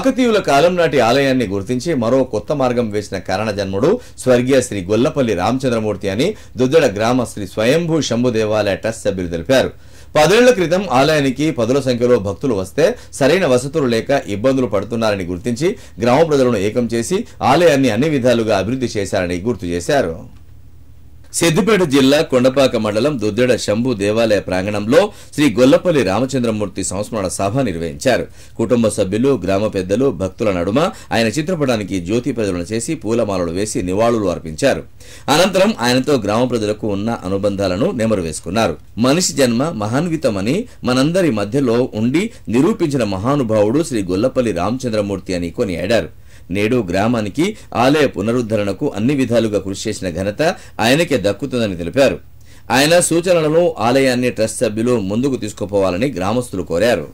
కాకతీయుల కాలం నాటి ఆలయాన్ని గుర్తించి మరో కొత్త మార్గం వేసిన కారణ జన్ముడు స్వర్గీయ శ్రీ గొల్లపల్లి రామచంద్రమూర్తి అని దుద్దెడ గ్రామ శ్రీ స్వయంభూ శంభు దేవాలయ ట్రస్ట్ సభ్యులు తెలిపారు. 10 ఏళ్ల క్రితం ఆలయానికి పదుల సంఖ్యలో భక్తులు వస్తే సరైన వసతులు లేక ఇబ్బందులు పడుతున్నారని గుర్తించి గ్రామ ప్రజలను ఏకం చేసి ఆలయాన్ని అన్ని విధాలుగా అభివృద్ధి చేశారని గుర్తు చేశారు. సిద్దిపేట జిల్లా కొండపాక మండలం దుద్దెడ శంభు దేవాలయ ప్రాంగణంలో శ్రీ గొల్లపల్లి రామచంద్రమూర్తి సంస్మరణ సభ నిర్వహించారు. కుటుంబ సభ్యులు, గ్రామ పెద్దలు, భక్తుల నడుమ ఆయన చిత్రపటానికి జ్యోతి ప్రజ్వలన చేసి పూలమాలలు వేసి నివాళులు అర్పించారు. అనంతరం ఆయనతో గ్రామ ప్రజలకు ఉన్న అనుబంధాలను నెమరు వేసుకున్నారు. మనిషి జన్మ మహాన్వితమని మనందరి మధ్యలో ఉండి నిరూపించిన మహానుభావుడు శ్రీ గొల్లపల్లి రామచంద్రమూర్తి అని కొనియాడారు. నేడు గ్రామానికి ఆలయ పునరుద్ధరణకు అన్ని విధాలుగా కృషి చేసిన ఘనత ఆయనకే దక్కుతుందని తెలిపారు. ఆయన సూచనలను ఆలయాన్ని ట్రస్ట్ సభ్యులు ముందుకు తీసుకుపోవాలని గ్రామస్తులు కోరారు.